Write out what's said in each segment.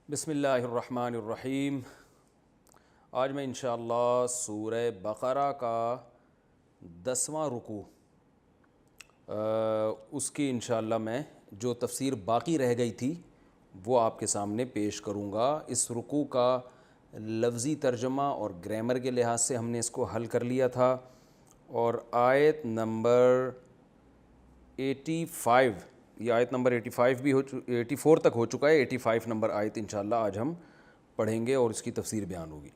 بسم اللہ الرحمن الرحیم۔ آج میں انشاءاللہ سورہ بقرہ کا 10واں رکوع اس کی انشاءاللہ میں جو تفسیر باقی رہ گئی تھی وہ آپ کے سامنے پیش کروں گا۔ اس رکوع کا لفظی ترجمہ اور گرامر کے لحاظ سے ہم نے اس کو حل کر لیا تھا، اور آیت نمبر 85 یہ آیت نمبر 85 بھی 84 تک ہو چکا ہے۔ 85 نمبر آیت انشاءاللہ آج ہم پڑھیں گے اور اس کی تفسیر بیان ہوگی۔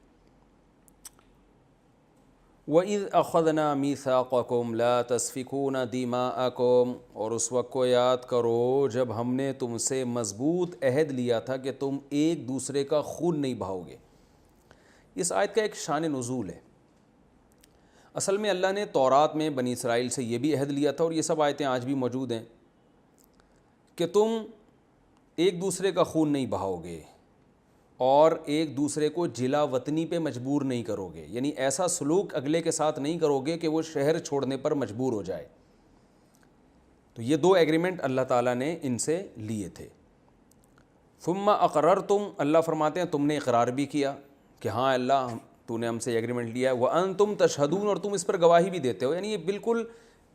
وَإِذْ أَخَذْنَا مِيثَاقَكُمْ لَا تَسْفِكُونَ دِمَاءَكُمْ، اور اس وقت کو یاد کرو جب ہم نے تم سے مضبوط عہد لیا تھا کہ تم ایک دوسرے کا خون نہیں بہاؤ گے۔ اس آیت کا ایک شان نزول ہے۔ اصل میں اللہ نے تورات میں بنی اسرائیل سے یہ بھی عہد لیا تھا، اور یہ سب آیتیں آج بھی موجود ہیں، کہ تم ایک دوسرے کا خون نہیں بہاؤ گے اور ایک دوسرے کو جلا وطنی پہ مجبور نہیں کرو گے، یعنی ایسا سلوک اگلے کے ساتھ نہیں کرو گے کہ وہ شہر چھوڑنے پر مجبور ہو جائے۔ تو یہ دو ایگریمنٹ اللہ تعالیٰ نے ان سے لیے تھے۔ ثم اقررتم، اللہ فرماتے ہیں تم نے اقرار بھی کیا کہ ہاں اللہ تو نے ہم سے ایگریمنٹ لیا ہے، وانتم تشہدون، اور تم اس پر گواہی بھی دیتے ہو۔ یعنی یہ بالکل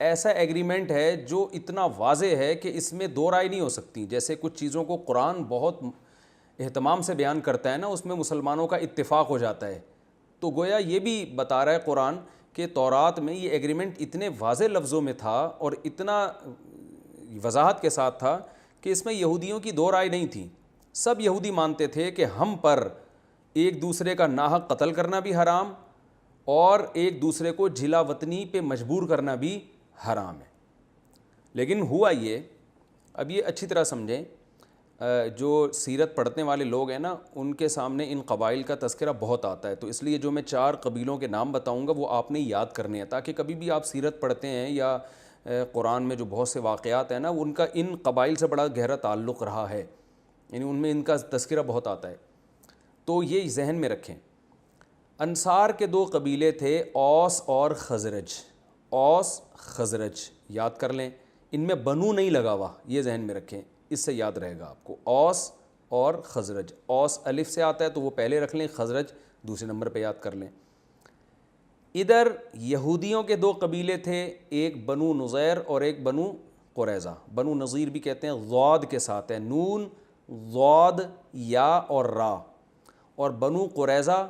ایسا ایگریمنٹ ہے جو اتنا واضح ہے کہ اس میں دو رائے نہیں ہو سکتی۔ جیسے کچھ چیزوں کو قرآن بہت اہتمام سے بیان کرتا ہے نا، اس میں مسلمانوں کا اتفاق ہو جاتا ہے، تو گویا یہ بھی بتا رہا ہے قرآن کہ تورات میں یہ ایگریمنٹ اتنے واضح لفظوں میں تھا اور اتنا وضاحت کے ساتھ تھا کہ اس میں یہودیوں کی دو رائے نہیں تھی۔ سب یہودی مانتے تھے کہ ہم پر ایک دوسرے کا ناحق قتل کرنا بھی حرام اور ایک دوسرے کو جلا وطنی پہ مجبور کرنا بھی حرام ہے۔ لیکن ہوا یہ، اب یہ اچھی طرح سمجھیں، جو سیرت پڑھنے والے لوگ ہیں نا ان کے سامنے ان قبائل کا تذکرہ بہت آتا ہے، تو اس لیے جو میں 4 قبیلوں کے نام بتاؤں گا وہ آپ نے یاد کرنے ہیں، تاکہ کبھی بھی آپ سیرت پڑھتے ہیں یا قرآن میں جو بہت سے واقعات ہیں نا ان کا ان قبائل سے بڑا گہرا تعلق رہا ہے، یعنی ان میں ان کا تذکرہ بہت آتا ہے، تو یہ ذہن میں رکھیں۔ انصار کے 2 قبیلے تھے، اوس اور خزرج۔ اوس خزرج یاد کر لیں، ان میں بنو نہیں لگا ہوا، یہ ذہن میں رکھیں، اس سے یاد رہے گا آپ کو۔ اوس اور خزرج، اوس الف سے آتا ہے تو وہ پہلے رکھ لیں، خزرج دوسرے نمبر پہ یاد کر لیں۔ ادھر یہودیوں کے 2 قبیلے تھے، ایک بنو نذیر اور ایک بنو قریظہ۔ بنو نذیر بھی کہتے ہیں، ضاد کے ساتھ ہے، نون ضاد یا اور را، اور بنو قریظہ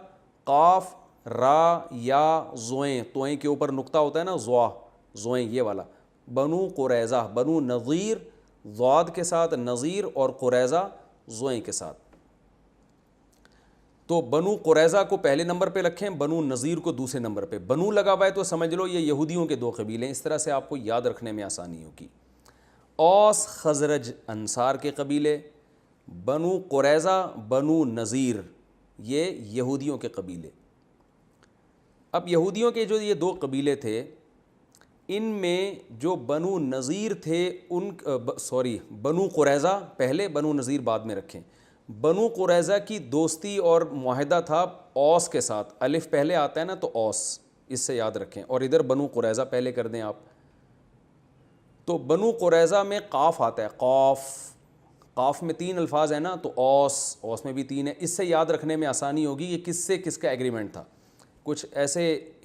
قاف را یا زوئیں، توئیں کے اوپر نقطہ ہوتا ہے نا، زوا زوئیں یہ والا۔ بنو قریظہ، بنو نذیر ضاد کے ساتھ، نذیر اور قریظہ زوئیں کے ساتھ۔ تو بنو قریظہ کو پہلے نمبر پہ رکھیں، بنو نذیر کو دوسرے نمبر پہ۔ بنو لگا ہوا ہے تو سمجھ لو یہ یہودیوں کے 2 قبیلے ہیں، اس طرح سے آپ کو یاد رکھنے میں آسانی ہوگی۔ اوس خزرج انصار کے قبیلے، بنو قریظہ بنو نذیر یہ یہودیوں کے قبیلے۔ اب یہودیوں کے جو یہ 2 قبیلے تھے، ان میں جو بنو نذیر تھے بنو قریظہ پہلے، بنو نذیر بعد میں رکھیں۔ بنو قریظہ کی دوستی اور معاہدہ تھا اوس کے ساتھ، الف پہلے آتا ہے نا تو اوس، اس سے یاد رکھیں، اور ادھر بنو قریظہ پہلے کر دیں آپ۔ تو بنو قریظہ میں قاف آتا ہے، قاف میں 3 الفاظ ہیں نا، تو اوس میں بھی 3 ہے، اس سے یاد رکھنے میں آسانی ہوگی کہ کس سے کس کا ایگریمنٹ تھا۔ کچھ ایسے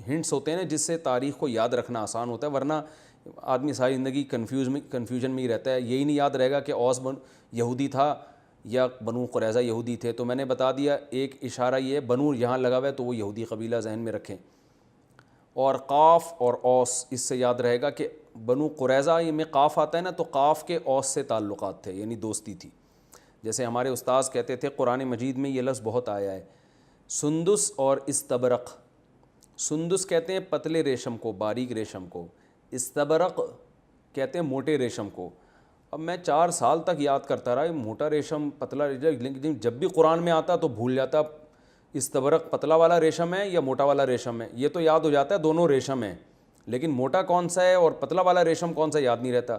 ہنٹس ہوتے ہیں جس سے تاریخ کو یاد رکھنا آسان ہوتا ہے، ورنہ آدمی ساری زندگی کنفیوژن میں ہی رہتا ہے، یہی نہیں یاد رہے گا کہ اوس یہودی تھا یا بنو قریظہ یہودی تھے۔ تو میں نے بتا دیا، ایک اشارہ یہ ہے، بنو یہاں لگا ہوا ہے تو وہ یہودی قبیلہ ذہن میں رکھیں، اور قاف اور اوس اس سے یاد رہے گا کہ بنو قریظہ یہ میں قاف آتا ہے نا تو قاف کے اوس سے تعلقات تھے، یعنی دوستی تھی۔ جیسے ہمارے استاذ کہتے تھے، قرآن مجید میں یہ لفظ بہت آیا ہے، سندس اور استبرق۔ سندس کہتے ہیں پتلے ریشم کو، باریک ریشم کو، استبرق کہتے ہیں موٹے ریشم کو۔ اب میں 4 سال تک یاد کرتا رہا موٹا ریشم پتلا ریشم، لیکن جب بھی قرآن میں آتا تو بھول جاتا استبرق پتلا والا ریشم ہے یا موٹا والا ریشم ہے، یہ تو یاد ہو جاتا ہے دونوں ریشم ہیں، لیکن موٹا کون سا ہے اور پتلا والا ریشم کون سا یاد نہیں رہتا۔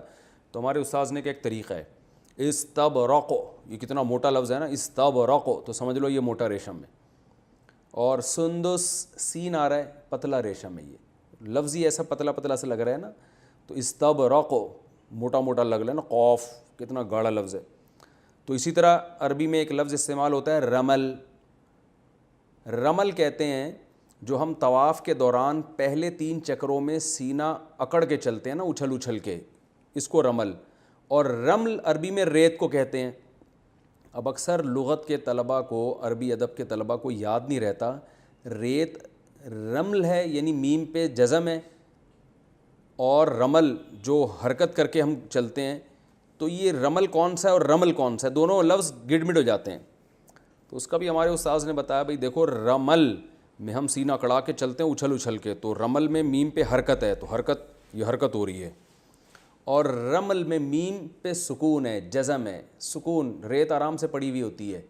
تو ہمارے استاذ نے کہ ایک طریقہ ہے، استبرق، یہ کتنا موٹا لفظ ہے نا، استبرق، تو سمجھ لو یہ موٹا ریشم ہے، اور سندس سین آ رہا ہے، پتلا ریشم ہے، یہ لفظ ہی ایسا پتلا پتلا سے لگ رہا ہے نا، تو استبرق موٹا موٹا لگ رہا ہے نا، قوف کتنا گاڑا لفظ ہے۔ تو اسی طرح عربی میں ایک لفظ استعمال ہوتا ہے رمل. رمل کہتے ہیں جو ہم طواف کے دوران پہلے 3 چکروں میں سینہ اکڑ کے چلتے ہیں نا, اچھل اچھل کے, اس کو رمل. اور رمل عربی میں ریت کو کہتے ہیں. اب اکثر لغت کے طلباء کو, عربی ادب کے طلباء کو یاد نہیں رہتا ریت رمل ہے یعنی میم پہ جزم ہے, اور رمل جو حرکت کر کے ہم چلتے ہیں, تو یہ رمل کون سا ہے اور رمل کون سا ہے, دونوں لفظ گڈمڈ ہو جاتے ہیں. تو اس کا بھی ہمارے استاذ نے بتایا بھائی دیکھو رمل میں ہم سینہ کڑا کے چلتے ہیں اچھل اچھل کے, تو رمل میں میم پہ حرکت ہے, تو حرکت یہ حرکت ہو رہی ہے. اور رمل میں میم پہ سکون ہے, جزم ہے, سکون, ریت آرام سے پڑی ہوئی ہوتی ہے,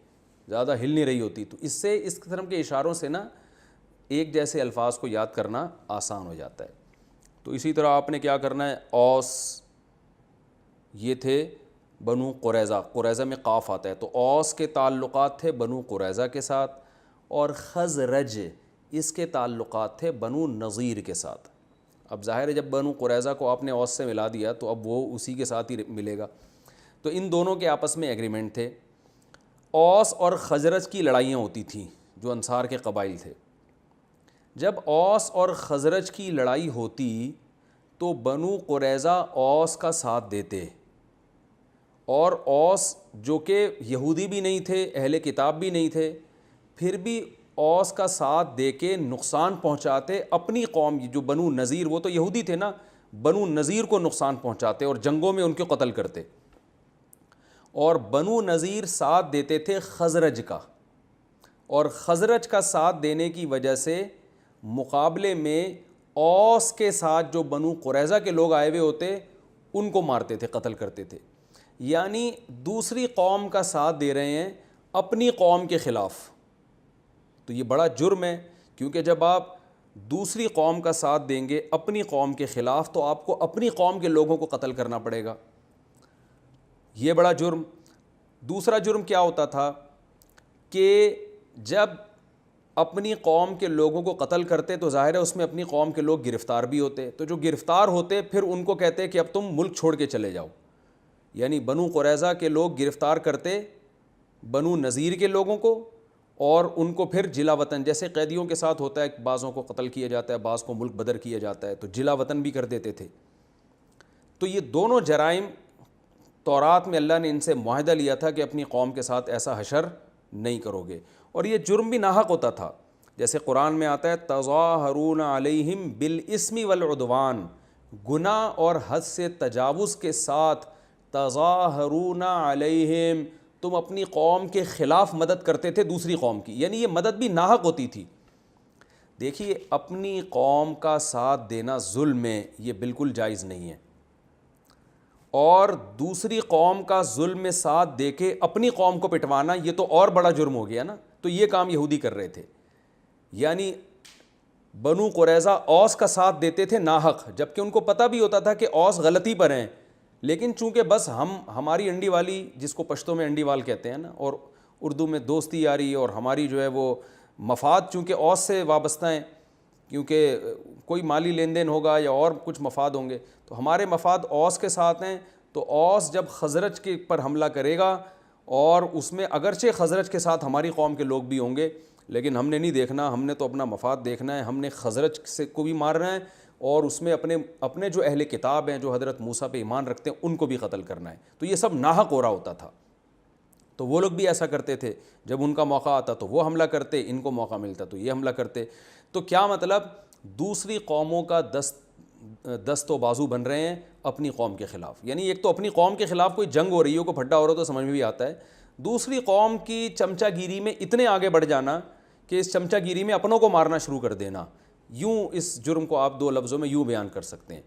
زیادہ ہل نہیں رہی ہوتی. تو اس سے اس قسم کے اشاروں سے نا ایک جیسے الفاظ کو یاد کرنا آسان ہو جاتا ہے. تو اسی طرح آپ نے کیا کرنا ہے, اوس یہ تھے بنو قریظہ, قریظہ میں قاف آتا ہے, تو اوس کے تعلقات تھے بنو قریظہ کے ساتھ, اور خزرج اس کے تعلقات تھے بنو نذیر کے ساتھ. اب ظاہر ہے جب بنو قریظہ کو آپ نے اوس سے ملا دیا تو اب وہ اسی کے ساتھ ہی ملے گا. تو ان دونوں کے آپس میں ایگریمنٹ تھے. اوس اور خزرج کی لڑائیاں ہوتی تھیں جو انصار کے قبائل تھے. جب اوس اور خزرج کی لڑائی ہوتی تو بنو قریظہ اوس کا ساتھ دیتے, اور اوس جو کہ یہودی بھی نہیں تھے, اہل کتاب بھی نہیں تھے, پھر بھی اوس کا ساتھ دے کے نقصان پہنچاتے اپنی قوم, جو بنو نذیر, وہ تو یہودی تھے نا, بنو نذیر کو نقصان پہنچاتے اور جنگوں میں ان کے قتل کرتے. اور بنو نذیر ساتھ دیتے تھے خزرج کا, اور خزرج کا ساتھ دینے کی وجہ سے مقابلے میں اوس کے ساتھ جو بنو قریظہ کے لوگ آئے ہوئے ہوتے ان کو مارتے تھے, قتل کرتے تھے. یعنی دوسری قوم کا ساتھ دے رہے ہیں اپنی قوم کے خلاف. تو یہ بڑا جرم ہے, کیونکہ جب آپ دوسری قوم کا ساتھ دیں گے اپنی قوم کے خلاف تو آپ کو اپنی قوم کے لوگوں کو قتل کرنا پڑے گا, یہ بڑا جرم. دوسرا جرم کیا ہوتا تھا کہ جب اپنی قوم کے لوگوں کو قتل کرتے تو ظاہر ہے اس میں اپنی قوم کے لوگ گرفتار بھی ہوتے, تو جو گرفتار ہوتے پھر ان کو کہتے کہ اب تم ملک چھوڑ کے چلے جاؤ. یعنی بنو قریظہ کے لوگ گرفتار کرتے بنو نذیر کے لوگوں کو, اور ان کو پھر جلا وطن, جیسے قیدیوں کے ساتھ ہوتا ہے, بعضوں کو قتل کیا جاتا ہے, بعض کو ملک بدر کیا جاتا ہے, تو جلا وطن بھی کر دیتے تھے. تو یہ دونوں جرائم تورات میں اللہ نے ان سے معاہدہ لیا تھا کہ اپنی قوم کے ساتھ ایسا حشر نہیں کرو گے, اور یہ جرم بھی ناحق ہوتا تھا. جیسے قرآن میں آتا ہے تظاہرون علیہم بالاسم والعدوان, گناہ اور حد سے تجاوز کے ساتھ تظاہرون علیہم, تم اپنی قوم کے خلاف مدد کرتے تھے دوسری قوم کی, یعنی یہ مدد بھی ناحق ہوتی تھی. دیکھیے اپنی قوم کا ساتھ دینا ظلم ہے, یہ بالکل جائز نہیں ہے, اور دوسری قوم کا ظلم میں ساتھ دے کے اپنی قوم کو پٹوانا یہ تو اور بڑا جرم ہو گیا نا. تو یہ کام یہودی کر رہے تھے, یعنی بنو قریظہ اوس کا ساتھ دیتے تھے ناحق, جبکہ ان کو پتہ بھی ہوتا تھا کہ اوس غلطی پر ہیں, لیکن چونکہ بس ہماری انڈی والی, جس کو پشتوں میں انڈی وال کہتے ہیں نا, اور اردو میں دوستی یاری, اور ہماری جو ہے وہ مفاد چونکہ اوس سے وابستہ ہیں, کیونکہ کوئی مالی لین دین ہوگا یا اور کچھ مفاد ہوں گے, تو ہمارے مفاد اوس کے ساتھ ہیں. تو اوس جب خزرج کے پر حملہ کرے گا, اور اس میں اگرچہ خزرج کے ساتھ ہماری قوم کے لوگ بھی ہوں گے, لیکن ہم نے نہیں دیکھنا, ہم نے تو اپنا مفاد دیکھنا ہے, ہم نے خزرج سے کو بھی مارنا ہے, اور اس میں اپنے جو اہل کتاب ہیں جو حضرت موسیٰ پہ ایمان رکھتے ہیں ان کو بھی قتل کرنا ہے. تو یہ سب ناحق ہو رہا ہوتا تھا. تو وہ لوگ بھی ایسا کرتے تھے, جب ان کا موقع آتا تو وہ حملہ کرتے, ان کو موقع ملتا تو یہ حملہ کرتے. تو کیا مطلب, دوسری قوموں کا دست و بازو بن رہے ہیں اپنی قوم کے خلاف. یعنی ایک تو اپنی قوم کے خلاف کوئی جنگ ہو رہی ہو, کوئی پھڈا ہو رہا ہو تو سمجھ میں بھی آتا ہے, دوسری قوم کی چمچہ گیری میں اتنے آگے بڑھ جانا کہ اس چمچہ گیری میں اپنوں کو مارنا شروع کر دینا. یوں اس جرم کو آپ 2 لفظوں میں یوں بیان کر سکتے ہیں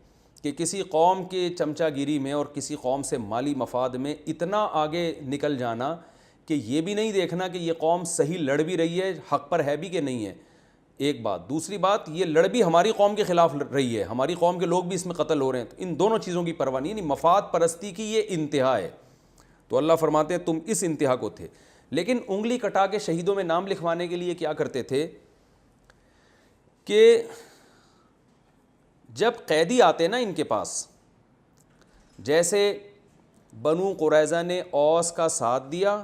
کہ کسی قوم کے چمچہ گیری میں اور کسی قوم سے مالی مفاد میں اتنا آگے نکل جانا کہ یہ بھی نہیں دیکھنا کہ یہ قوم صحیح لڑ بھی رہی ہے, حق پر ہے بھی کہ نہیں ہے, ایک بات. دوسری بات, یہ لڑ بھی ہماری قوم کے خلاف رہی ہے, ہماری قوم کے لوگ بھی اس میں قتل ہو رہے ہیں. تو ان دونوں چیزوں کی پرواہ نہیں, یعنی مفاد پرستی کی یہ انتہا ہے. تو اللہ فرماتے ہیں تم اس انتہا کو تھے. لیکن انگلی کٹا کے شہیدوں میں نام لکھوانے کے لیے کیا کرتے تھے کہ جب قیدی آتے نا ان کے پاس, جیسے بنو قریظہ نے اوس کا ساتھ دیا،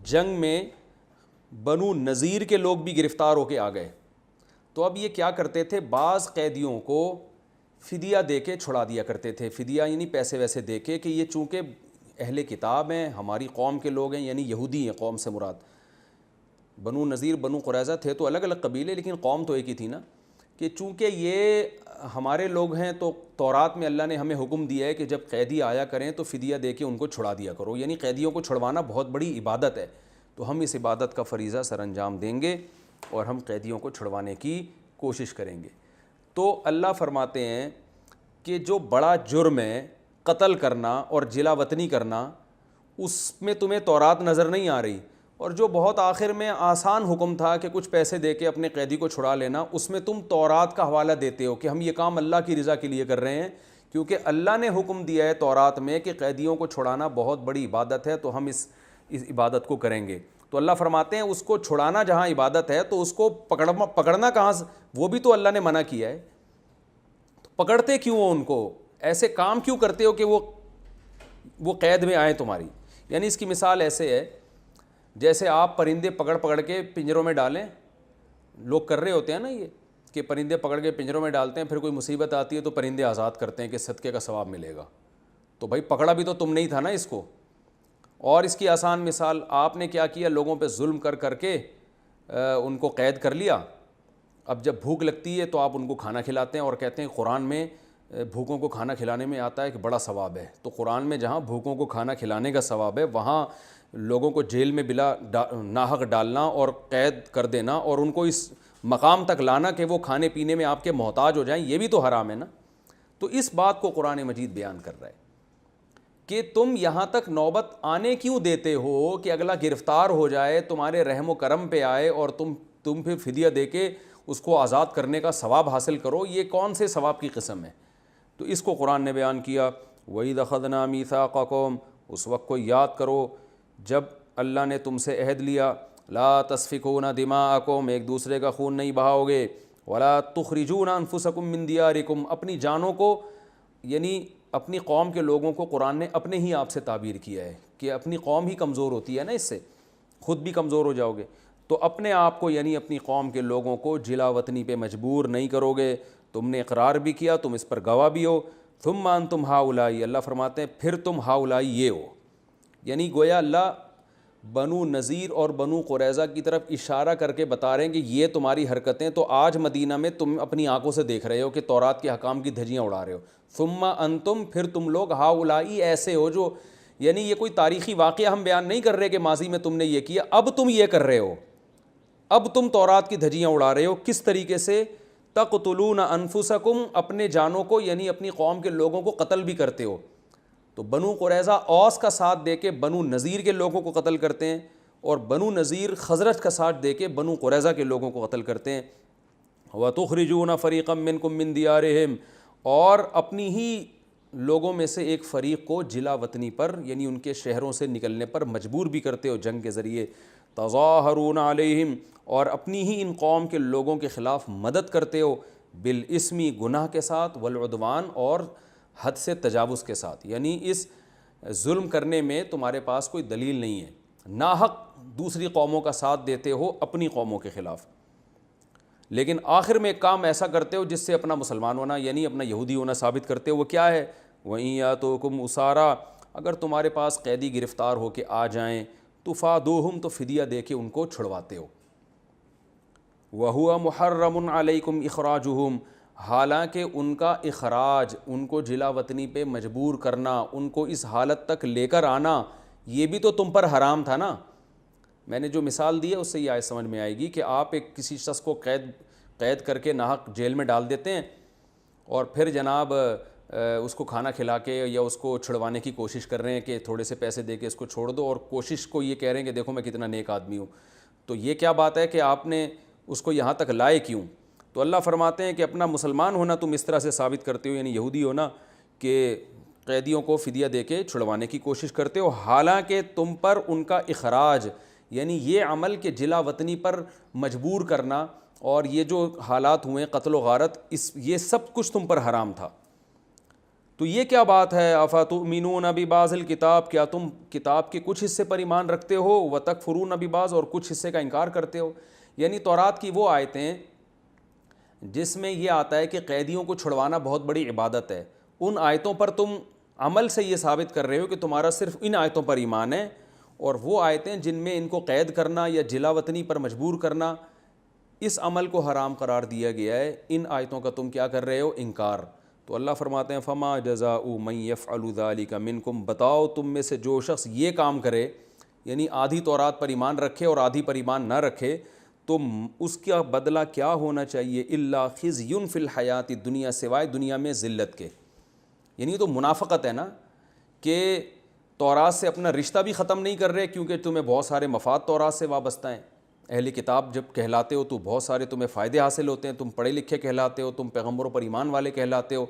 جنگ میں بنو نذیر کے لوگ بھی گرفتار ہو کے آ گئے۔ تو اب یہ کیا کرتے تھے، بعض قیدیوں کو فدیہ دے کے چھڑا دیا کرتے تھے، فدیہ یعنی پیسے ویسے دے کے، کہ یہ چونکہ اہل کتاب ہیں، ہماری قوم کے لوگ ہیں، یعنی یہودی ہیں، قوم سے مراد بنو نذیر بنو قریظہ تھے تو الگ الگ قبیلے لیکن قوم تو ایک ہی تھی نا، کہ چونکہ یہ ہمارے لوگ ہیں تو تورات میں اللہ نے ہمیں حکم دیا ہے کہ جب قیدی آیا کریں تو فدیہ دے کے ان کو چھڑا دیا کرو، یعنی قیدیوں کو چھڑوانا بہت بڑی عبادت ہے، تو ہم اس عبادت کا فریضہ سر انجام دیں گے اور ہم قیدیوں کو چھڑوانے کی کوشش کریں گے۔ تو اللہ فرماتے ہیں کہ جو بڑا جرم ہے قتل کرنا اور جلا وطنی کرنا، اس میں تمہیں تورات نظر نہیں آ رہی، اور جو بہت آخر میں آسان حکم تھا کہ کچھ پیسے دے کے اپنے قیدی کو چھڑا لینا، اس میں تم تورات کا حوالہ دیتے ہو کہ ہم یہ کام اللہ کی رضا کے لیے کر رہے ہیں، کیونکہ اللہ نے حکم دیا ہے تورات میں کہ قیدیوں کو چھڑانا بہت بڑی عبادت ہے، تو ہم اس عبادت کو کریں گے۔ تو اللہ فرماتے ہیں اس کو چھڑانا جہاں عبادت ہے تو اس کو پکڑنا کہاں سے، وہ بھی تو اللہ نے منع کیا ہے، تو پکڑتے کیوں ہو ان کو، ایسے کام کیوں کرتے ہو کہ وہ قید میں آئیں تمہاری۔ یعنی اس کی مثال ایسے ہے جیسے آپ پرندے پکڑ پکڑ کے پنجروں میں ڈالیں، لوگ کر رہے ہوتے ہیں نا یہ، کہ پرندے پکڑ کے پنجروں میں ڈالتے ہیں، پھر کوئی مصیبت آتی ہے تو پرندے آزاد کرتے ہیں کہ صدقے کا ثواب ملے گا، تو بھائی پکڑا بھی تو تم نہیں تھا نا اس کو۔ اور اس کی آسان مثال، آپ نے کیا کیا، لوگوں پہ ظلم کر کر کے ان کو قید کر لیا، اب جب بھوک لگتی ہے تو آپ ان کو کھانا کھلاتے ہیں، اور کہتے ہیں قرآن میں بھوکوں کو کھانا کھلانے میں آتا ہے کہ بڑا ثواب ہے، تو قرآن میں جہاں بھوکوں کو کھانا کھلانے کا ثواب ہے، وہاں لوگوں کو جیل میں بلا ناحق ڈالنا اور قید کر دینا اور ان کو اس مقام تک لانا کہ وہ کھانے پینے میں آپ کے محتاج ہو جائیں، یہ بھی تو حرام ہے نا۔ تو اس بات کو قرآن مجید بیان کر رہا ہے کہ تم یہاں تک نوبت آنے کیوں دیتے ہو کہ اگلا گرفتار ہو جائے، تمہارے رحم و کرم پہ آئے اور تم پھر فدیہ دے کے اس کو آزاد کرنے کا ثواب حاصل کرو، یہ کون سے ثواب کی قسم ہے؟ تو اس کو قرآن نے بیان کیا، وَإِذْ أَخَذْنَا مِيثَاقَكُمْ، اس وقت کو یاد کرو جب اللہ نے تم سے عہد لیا، لا تسفکون دماءکم، ایک دوسرے کا خون نہیں بہاؤ گے، ولا تخرجون انفسکم من دیارکم، اپنی جانوں کو، یعنی اپنی قوم کے لوگوں کو قرآن نے اپنے ہی آپ سے تعبیر کیا ہے کہ اپنی قوم ہی کمزور ہوتی ہے نا، اس سے خود بھی کمزور ہو جاؤ گے، تو اپنے آپ کو یعنی اپنی قوم کے لوگوں کو جلا وطنی پہ مجبور نہیں کرو گے، تم نے اقرار بھی کیا، تم اس پر گواہ بھی ہو، ثم انتم ہؤلاء، اللہ فرماتے ہیں پھر تم ہؤلاء یہ ہو، یعنی گویا اللہ بنو نذیر اور بنو قریظہ کی طرف اشارہ کر کے بتا رہے ہیں کہ یہ تمہاری حرکتیں تو آج مدینہ میں تم اپنی آنکھوں سے دیکھ رہے ہو کہ تورات کے حکام کی دھجیاں اڑا رہے ہو، ثم انتم، پھر تم لوگ ہؤلاء ایسے ہو، جو یعنی یہ کوئی تاریخی واقعہ ہم بیان نہیں کر رہے کہ ماضی میں تم نے یہ کیا، اب تم یہ کر رہے ہو، اب تم تورات کی دھجیاں اڑا رہے ہو، کس طریقے سے، تقتلون انفسکم، اپنے جانوں کو یعنی اپنی قوم کے لوگوں کو قتل بھی کرتے ہو۔ تو بنو قریظہ اوس کا ساتھ دے کے بنو نذیر کے لوگوں کو قتل کرتے ہیں، اور بنو نذیر خزرج کا ساتھ دے کے بنو قریظہ کے لوگوں کو قتل کرتے ہیں۔ وَتُخْرِجُونَ فَرِيقًا مِّنْكُم مِّن دِيَارِهِمْ، اور اپنی ہی لوگوں میں سے ایک فریق کو جلا وطنی پر یعنی ان کے شہروں سے نکلنے پر مجبور بھی کرتے ہو جنگ کے ذریعے، تظاہرون علیہم، اور اپنی ہی ان قوم کے لوگوں کے خلاف مدد کرتے ہو، بالاسم، گناہ کے ساتھ، والعدوان، اور حد سے تجاوز کے ساتھ، یعنی اس ظلم کرنے میں تمہارے پاس کوئی دلیل نہیں ہے، ناحق دوسری قوموں کا ساتھ دیتے ہو اپنی قوموں کے خلاف، لیکن آخر میں ایک کام ایسا کرتے ہو جس سے اپنا مسلمان ہونا یعنی اپنا یہودی ہونا ثابت کرتے ہو، وہ کیا ہے، وَإِن يَأْتُوكُمْ أُسَارَىٰ، اگر تمہارے پاس قیدی گرفتار ہو کے آ جائیں، تُفَادُوهُمْ، تو فدیہ دے کے ان کو چھڑواتے ہو، وَهُوَ مُحَرَّمٌ عَلَيْكُمْ إِخْرَاجُهُمْ، حالانکہ ان کا اخراج، ان کو جلا وطنی پہ مجبور کرنا، ان کو اس حالت تک لے کر آنا، یہ بھی تو تم پر حرام تھا نا۔ میں نے جو مثال دی ہے اس سے یہ آیت سمجھ میں آئے گی کہ آپ ایک کسی شخص کو قید کر کے ناحق جیل میں ڈال دیتے ہیں، اور پھر جناب اس کو کھانا کھلا کے یا اس کو چھڑوانے کی کوشش کر رہے ہیں کہ تھوڑے سے پیسے دے کے اس کو چھوڑ دو، اور کوشش کو یہ کہہ رہے ہیں کہ دیکھو میں کتنا نیک آدمی ہوں، تو یہ کیا بات ہے کہ آپ نے اس کو یہاں تک لائے کیوں؟ تو اللہ فرماتے ہیں کہ اپنا مسلمان ہونا تم اس طرح سے ثابت کرتے ہو، یعنی یہودی ہونا، کہ قیدیوں کو فدیہ دے کے چھڑوانے کی کوشش کرتے ہو، حالانکہ تم پر ان کا اخراج یعنی یہ عمل کہ جلا وطنی پر مجبور کرنا اور یہ جو حالات ہوئے قتل و غارت، یہ سب کچھ تم پر حرام تھا۔ تو تو یہ کیا بات ہے، افتؤمنون ببعض الکتاب، کیا تم کتاب کے کچھ حصے پر ایمان رکھتے ہو، وتکفرون ببعض، اور کچھ حصے کا انکار کرتے ہو. یعنی تورات کی وہ آیتیں جس میں یہ آتا ہے کہ قیدیوں کو چھڑوانا بہت بڑی عبادت ہے، ان آیتوں پر تم عمل سے یہ ثابت کر رہے ہو کہ تمہارا صرف ان آیتوں پر ایمان ہے، اور وہ آیتیں جن میں ان کو قید کرنا یا جلا وطنی پر مجبور کرنا، اس عمل کو حرام قرار دیا گیا ہے، ان آیتوں کا تم کیا کر رہے ہو، انکار. تو اللہ فرماتے ہیں فما جزاء من یفعل ذلک منکم، بتاؤ تم میں سے جو شخص یہ کام کرے، یعنی آدھی تورات پر ایمان رکھے اور آدھی پر ایمان نہ رکھے، تو اس کا بدلہ کیا ہونا چاہیے، الا خزی فی الحیات الدنیا، سوائے دنیا میں ذلت کے. یعنی یہ تو منافقت ہے نا، کہ تورات سے اپنا رشتہ بھی ختم نہیں کر رہے کیونکہ تمہیں بہت سارے مفاد تورات سے وابستہ ہیں. اہل کتاب جب کہلاتے ہو تو بہت سارے تمہیں فائدے حاصل ہوتے ہیں، تم پڑھے لکھے کہلاتے ہو، تم پیغمبروں پر ایمان والے کہلاتے ہو،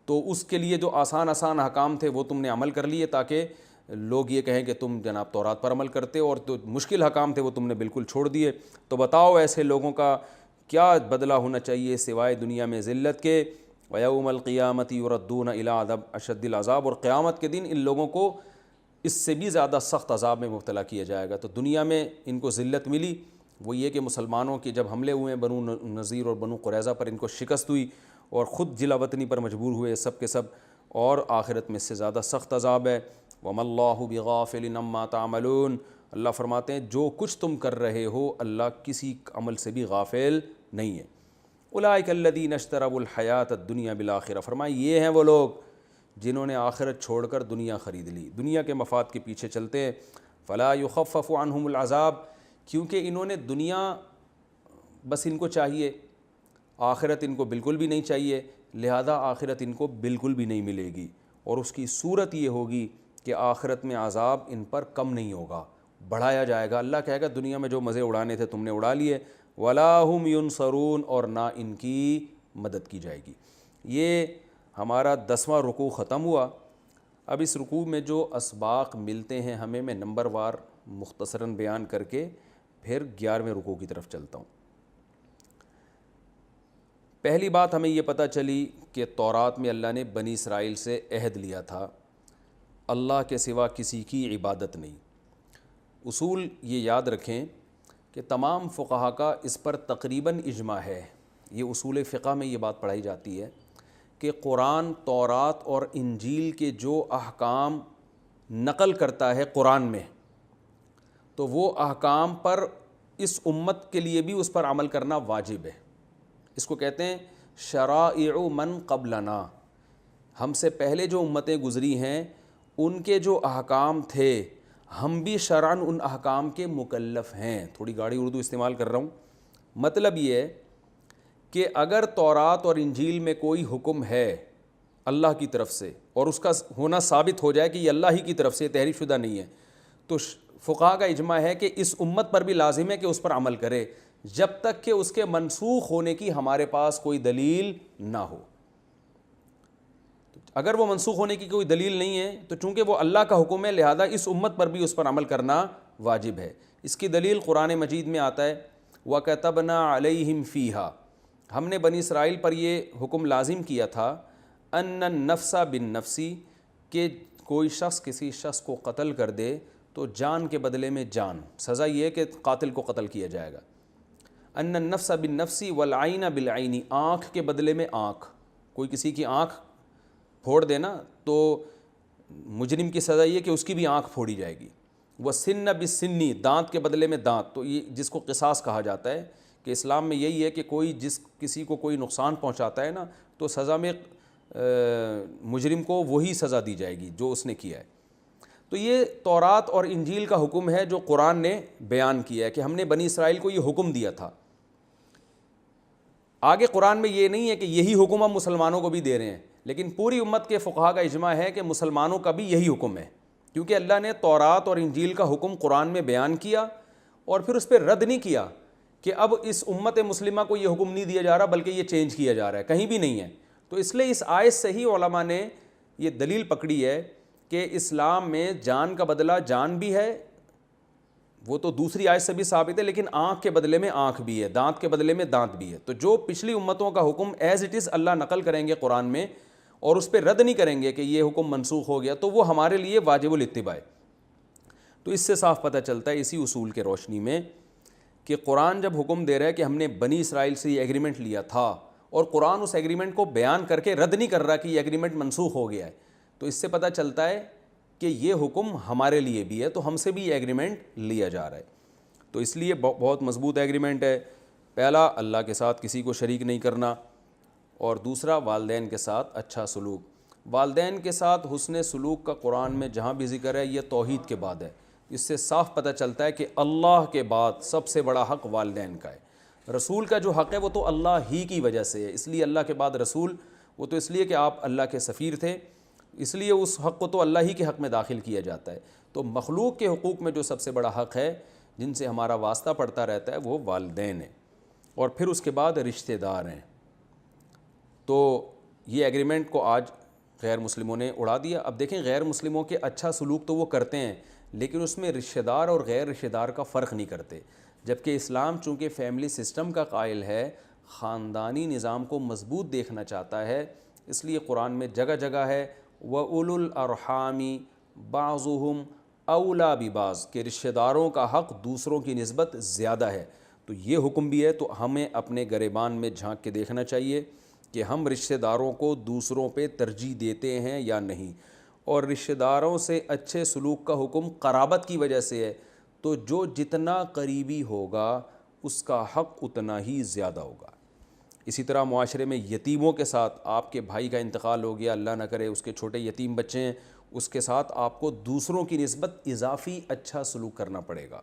تو اس کے لیے جو آسان احکام تھے وہ تم نے عمل کر لیے تاکہ لوگ یہ کہیں کہ تم جناب تورات پر عمل کرتے ہو، اور جو مشکل احکام تھے وہ تم نے بالکل چھوڑ دیے. تو بتاؤ ایسے لوگوں کا کیا بدلہ ہونا چاہیے سوائے دنیا میں ذلت کے. وَيَوْمَ الْقِيَامَةِ يُرَدُّونَ إِلَىٰ عَذَابٍ أَشَدِّ الْعَذَابِ، اور قیامت کے دن ان لوگوں کو اس سے بھی زیادہ سخت عذاب میں مبتلا کیا جائے گا. تو دنیا میں ان کو ذلت ملی، وہ یہ کہ مسلمانوں کے جب حملے ہوئے بنو نذیر اور بنو قریظہ پر ان کو شکست ہوئی اور خود جلا وطنی پر مجبور ہوئے سب کے سب، اور آخرت میں اس سے زیادہ سخت عذاب ہے. وَمَا اللَّهُ بِغَافِلٍ عَمَّا تَعْمَلُونَ، اللہ فرماتے ہیں جو کچھ تم کر رہے ہو اللہ کسی عمل سے بھی غافل نہیں ہے. اولئک الذین اشتروا الحیات الدنیا بالآخرہ، فرمائے یہ ہیں وہ لوگ جنہوں نے آخرت چھوڑ کر دنیا خرید لی، دنیا کے مفاد کے پیچھے چلتے ہیں. فلا یخفف عنہم العذاب، کیونکہ انہوں نے دنیا بس ان کو چاہیے، آخرت ان کو بالکل بھی نہیں چاہیے، لہذا آخرت ان کو بالکل بھی نہیں ملے گی، اور اس کی صورت یہ ہوگی کہ آخرت میں عذاب ان پر کم نہیں ہوگا، بڑھایا جائے گا. اللہ کہے گا دنیا میں جو مزے اڑانے تھے تم نے اڑا لیے، ولا ہم ینصرون، اور نہ ان کی مدد کی جائے گی. یہ ہمارا 10واں رکوع ختم ہوا. اب اس رکوع میں جو اسباق ملتے ہیں ہمیں، میں نمبر وار مختصراً بیان کر کے پھر 11ویں رکوع کی طرف چلتا ہوں. پہلی بات ہمیں یہ پتہ چلی کہ تورات میں اللہ نے بنی اسرائیل سے عہد لیا تھا اللہ کے سوا کسی کی عبادت نہیں. اصول یہ یاد رکھیں کہ تمام فقہا کا اس پر تقریباً اجماع ہے، یہ اصول فقہ میں یہ بات پڑھائی جاتی ہے کہ قرآن تورات اور انجیل کے جو احکام نقل کرتا ہے قرآن میں، تو وہ احکام پر اس امت کے لیے بھی اس پر عمل کرنا واجب ہے. اس کو کہتے ہیں شرائع من قبلنا، ہم سے پہلے جو امتیں گزری ہیں ان کے جو احکام تھے ہم بھی شرعاً ان احکام کے مکلف ہیں. تھوڑی گاڑی اردو استعمال کر رہا ہوں. مطلب یہ ہے کہ اگر تورات اور انجیل میں کوئی حکم ہے اللہ کی طرف سے اور اس کا ہونا ثابت ہو جائے کہ یہ اللہ ہی کی طرف سے تحریف شدہ نہیں ہے، تو فقہا کا اجماع ہے کہ اس امت پر بھی لازم ہے کہ اس پر عمل کرے جب تک کہ اس کے منسوخ ہونے کی ہمارے پاس کوئی دلیل نہ ہو. اگر وہ منسوخ ہونے کی کوئی دلیل نہیں ہے تو چونکہ وہ اللہ کا حکم ہے لہذا اس امت پر بھی اس پر عمل کرنا واجب ہے. اس کی دلیل قرآن مجید میں آتا ہے وَكَتَبْنَا عَلَيْهِمْ فِيهَا، ہم نے بنی اسرائیل پر یہ حکم لازم کیا تھا أَنَّ النَّفْسَ بِالنَّفْسِ، کہ کوئی شخص کسی شخص کو قتل کر دے تو جان کے بدلے میں جان، سزا یہ ہے کہ قاتل کو قتل کیا جائے گا. أَنَّ النَّفْسَ بِالنَّفْسِ وَالْعَيْنَ بِالْعَيْنِ، آنکھ کے بدلے میں آنکھ، کوئی کسی کی آنکھ پھوڑ دینا تو مجرم کی سزا یہ کہ اس کی بھی آنکھ پھوڑی جائے گی. وَالسِّنَّ بِالسِّنِّ، دانت کے بدلے میں دانت، تو یہ جس کو قصاص کہا جاتا ہے کہ اسلام میں یہی ہے کہ کوئی کسی کو کوئی نقصان پہنچاتا ہے نا تو سزا میں مجرم کو وہی سزا دی جائے گی جو اس نے کیا ہے. تو یہ تورات اور انجیل کا حکم ہے جو قرآن نے بیان کیا ہے کہ ہم نے بنی اسرائیل کو یہ حکم دیا تھا. آگے قرآن میں یہ نہیں ہے کہ یہی حکم ہم مسلمانوں کو بھی دے رہے ہیں، لیکن پوری امت کے فقہا کا اجماع ہے کہ مسلمانوں کا بھی یہی حکم ہے، کیونکہ اللہ نے تورات اور انجیل کا حکم قرآن میں بیان کیا اور پھر اس پہ رد نہیں کیا کہ اب اس امت مسلمہ کو یہ حکم نہیں دیا جا رہا بلکہ یہ چینج کیا جا رہا ہے، کہیں بھی نہیں ہے. تو اس لیے اس آیت سے ہی علماء نے یہ دلیل پکڑی ہے کہ اسلام میں جان کا بدلہ جان بھی ہے، وہ تو دوسری آیت سے بھی ثابت ہے، لیکن آنکھ کے بدلے میں آنکھ بھی ہے، دانت کے بدلے میں دانت بھی ہے. تو جو پچھلی امتوں کا حکم ایز اٹ از اللہ نقل کریں گے قرآن میں، اور اس پہ رد نہیں کریں گے کہ یہ حکم منسوخ ہو گیا، تو وہ ہمارے لیے واجب الاتباع ہے۔ تو اس سے صاف پتہ چلتا ہے اسی اصول کے روشنی میں کہ قرآن جب حکم دے رہا ہے کہ ہم نے بنی اسرائیل سے یہ ایگریمنٹ لیا تھا، اور قرآن اس ایگریمنٹ کو بیان کر کے رد نہیں کر رہا کہ یہ ایگریمنٹ منسوخ ہو گیا ہے، تو اس سے پتہ چلتا ہے کہ یہ حکم ہمارے لیے بھی ہے، تو ہم سے بھی یہ ایگریمنٹ لیا جا رہا ہے۔ تو اس لیے بہت مضبوط ایگریمنٹ ہے۔ پہلا، اللہ کے ساتھ کسی کو شریک نہیں کرنا، اور دوسرا والدین کے ساتھ اچھا سلوک۔ والدین کے ساتھ حسن سلوک کا قرآن میں جہاں بھی ذکر ہے یہ توحید کے بعد ہے۔ اس سے صاف پتہ چلتا ہے کہ اللہ کے بعد سب سے بڑا حق والدین کا ہے۔ رسول کا جو حق ہے وہ تو اللہ ہی کی وجہ سے ہے، اس لیے اللہ کے بعد رسول، وہ تو اس لیے کہ آپ اللہ کے سفیر تھے، اس لیے اس حق کو تو اللہ ہی کے حق میں داخل کیا جاتا ہے۔ تو مخلوق کے حقوق میں جو سب سے بڑا حق ہے جن سے ہمارا واسطہ پڑتا رہتا ہے وہ والدین ہیں، اور پھر اس کے بعد رشتہ دار ہیں۔ تو یہ ایگریمنٹ کو آج غیر مسلموں نے اڑا دیا۔ اب دیکھیں، غیر مسلموں کے اچھا سلوک تو وہ کرتے ہیں، لیکن اس میں رشتہ دار اور غیر رشتہ دار کا فرق نہیں کرتے، جبکہ اسلام چونکہ فیملی سسٹم کا قائل ہے، خاندانی نظام کو مضبوط دیکھنا چاہتا ہے، اس لیے قرآن میں جگہ جگہ ہے وَأُولُو الْأَرْحَامِ بَعْضُهُمْ أَوْلَىٰ بِبَعْضٍ، کہ رشتہ داروں کا حق دوسروں کی نسبت زیادہ ہے۔ تو یہ حکم بھی ہے، تو ہمیں اپنے گریبان میں جھانک کے دیکھنا چاہیے کہ ہم رشتہ داروں کو دوسروں پہ ترجیح دیتے ہیں یا نہیں۔ اور رشتہ داروں سے اچھے سلوک کا حکم قرابت کی وجہ سے ہے، تو جو جتنا قریبی ہوگا اس کا حق اتنا ہی زیادہ ہوگا۔ اسی طرح معاشرے میں یتیموں کے ساتھ، آپ کے بھائی کا انتقال ہو گیا، اللہ نہ کرے اس کے چھوٹے یتیم بچے ہیں، اس کے ساتھ آپ کو دوسروں کی نسبت اضافی اچھا سلوک کرنا پڑے گا،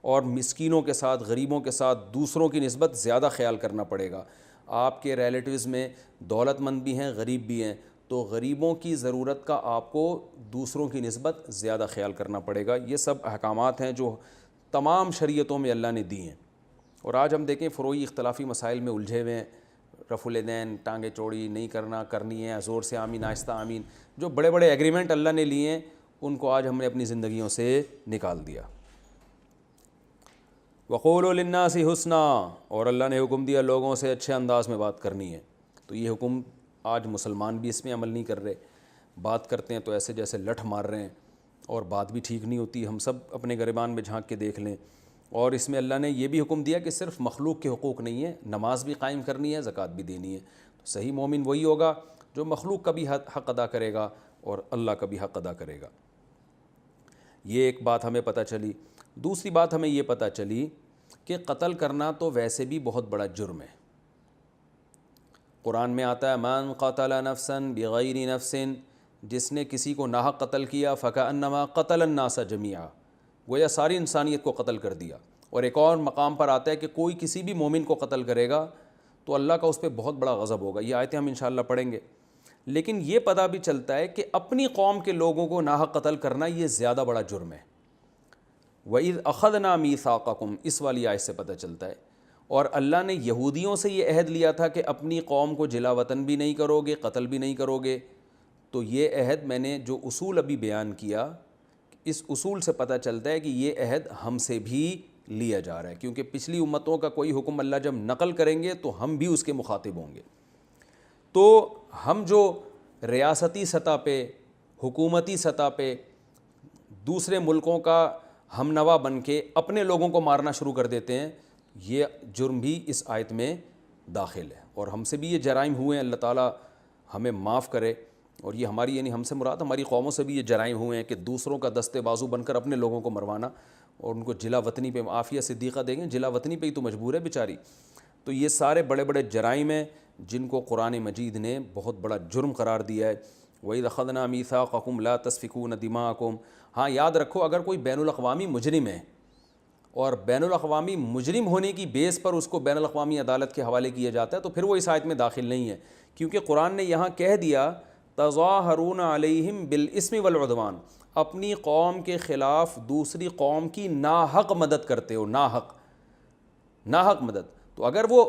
اور مسکینوں کے ساتھ، غریبوں کے ساتھ دوسروں کی نسبت زیادہ خیال کرنا پڑے گا۔ آپ کے ریلیٹیوز میں دولت مند بھی ہیں، غریب بھی ہیں، تو غریبوں کی ضرورت کا آپ کو دوسروں کی نسبت زیادہ خیال کرنا پڑے گا۔ یہ سب احکامات ہیں جو تمام شریعتوں میں اللہ نے دی ہیں۔ اور آج ہم دیکھیں فروعی اختلافی مسائل میں الجھے ہوئے ہیں، رفع الیدین، ٹانگیں چوڑی نہیں کرنا، کرنی ہے، زور سے آمین، آہستہ آمین، جو بڑے بڑے ایگریمنٹ اللہ نے لیے ہیں ان کو آج ہم نے اپنی زندگیوں سے نکال دیا۔ وَقُولُوا لِلنَّاسِ حُسْنًا، اور اللہ نے حکم دیا لوگوں سے اچھے انداز میں بات کرنی ہے۔ تو یہ حکم آج مسلمان بھی اس میں عمل نہیں کر رہے، بات کرتے ہیں تو ایسے جیسے لٹھ مار رہے ہیں، اور بات بھی ٹھیک نہیں ہوتی۔ ہم سب اپنے گریبان میں جھانک کے دیکھ لیں۔ اور اس میں اللہ نے یہ بھی حکم دیا کہ صرف مخلوق کے حقوق نہیں ہے، نماز بھی قائم کرنی ہے، زکوٰۃ بھی دینی ہے۔ تو صحیح مومن وہی ہوگا جو مخلوق کا بھی حق ادا کرے گا اور اللہ کا بھی حق ادا کرے گا۔ یہ ایک بات ہمیں پتہ چلی۔ دوسری بات ہمیں یہ پتہ چلی کہ قتل کرنا تو ویسے بھی بہت بڑا جرم ہے۔ قرآن میں آتا ہے من قتل نفسا بغیر نفس، جس نے کسی کو ناحق قتل کیا فکأنما قتل الناس جميعا، گویا ساری انسانیت کو قتل کر دیا۔ اور ایک اور مقام پر آتا ہے کہ کوئی کسی بھی مومن کو قتل کرے گا تو اللہ کا اس پہ بہت بڑا غضب ہوگا۔ یہ آیتیں ہم انشاءاللہ پڑھیں گے۔ لیکن یہ پتہ بھی چلتا ہے کہ اپنی قوم کے لوگوں کو ناحق قتل کرنا یہ زیادہ بڑا جرم ہے۔ وَإِذْ أَخَذْنَا مِيثَاقَكُمْ، اس والی آیت سے پتہ چلتا ہے۔ اور اللہ نے یہودیوں سے یہ عہد لیا تھا کہ اپنی قوم کو جلا وطن بھی نہیں کرو گے، قتل بھی نہیں کرو گے۔ تو یہ عہد میں نے جو اصول ابھی بیان کیا، اس اصول سے پتہ چلتا ہے کہ یہ عہد ہم سے بھی لیا جا رہا ہے، کیونکہ پچھلی امتوں کا کوئی حکم اللہ جب نقل کریں گے تو ہم بھی اس کے مخاطب ہوں گے۔ تو ہم جو ریاستی سطح پہ، حکومتی سطح پہ دوسرے ملکوں کا ہم نوا بن کے اپنے لوگوں کو مارنا شروع کر دیتے ہیں، یہ جرم بھی اس آیت میں داخل ہے۔ اور ہم سے بھی یہ جرائم ہوئے ہیں، اللہ تعالیٰ ہمیں معاف کرے۔ اور یہ ہماری، یعنی ہم سے مراد ہماری قوموں سے بھی یہ جرائم ہوئے ہیں کہ دوسروں کا دستے بازو بن کر اپنے لوگوں کو مروانا اور ان کو جلا وطنی پہ، عافیہ صدیقہ دیں گے، جلا وطنی پہ ہی تو مجبور ہے بیچاری۔ تو یہ سارے بڑے بڑے جرائم ہیں جن کو قرآن مجید نے بہت بڑا جرم قرار دیا ہے۔ وَإِذْ أَخَذْنَا مِيثَاقَكُمْ لَا تَسْفِكُونَ دِمَاءَكُمْ، ہاں یاد رکھو اگر کوئی بین الاقوامی مجرم ہے اور بین الاقوامی مجرم ہونے کی بیس پر اس کو بین الاقوامی عدالت کے حوالے کیا جاتا ہے تو پھر وہ اس آیت میں داخل نہیں ہے، کیونکہ قرآن نے یہاں کہہ دیا تظاہرون علیہم بالاسم والعدوان، اپنی قوم کے خلاف دوسری قوم کی ناحق مدد کرتے ہو، ناحق مدد۔ تو اگر وہ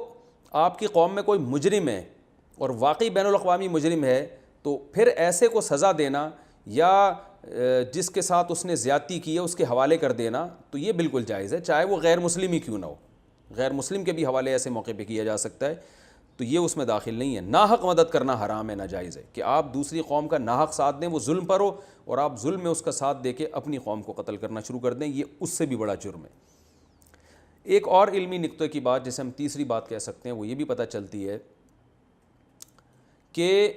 آپ کی قوم میں کوئی مجرم ہے اور واقعی بین الاقوامی مجرم ہے تو پھر ایسے کو سزا دینا یا جس کے ساتھ اس نے زیادتی کی ہے اس کے حوالے کر دینا تو یہ بالکل جائز ہے، چاہے وہ غیر مسلم ہی کیوں نہ ہو، غیر مسلم کے بھی حوالے ایسے موقع پہ کیا جا سکتا ہے۔ تو یہ اس میں داخل نہیں ہے. ناحق مدد کرنا حرام ہے, ناجائز ہے کہ آپ دوسری قوم کا ناحق ساتھ دیں, وہ ظلم پر ہو اور آپ ظلم میں اس کا ساتھ دے کے اپنی قوم کو قتل کرنا شروع کر دیں, یہ اس سے بھی بڑا جرم ہے. ایک اور علمی نقطے کی بات جسے ہم تیسری بات کہہ سکتے ہیں وہ یہ بھی پتہ چلتی ہے کہ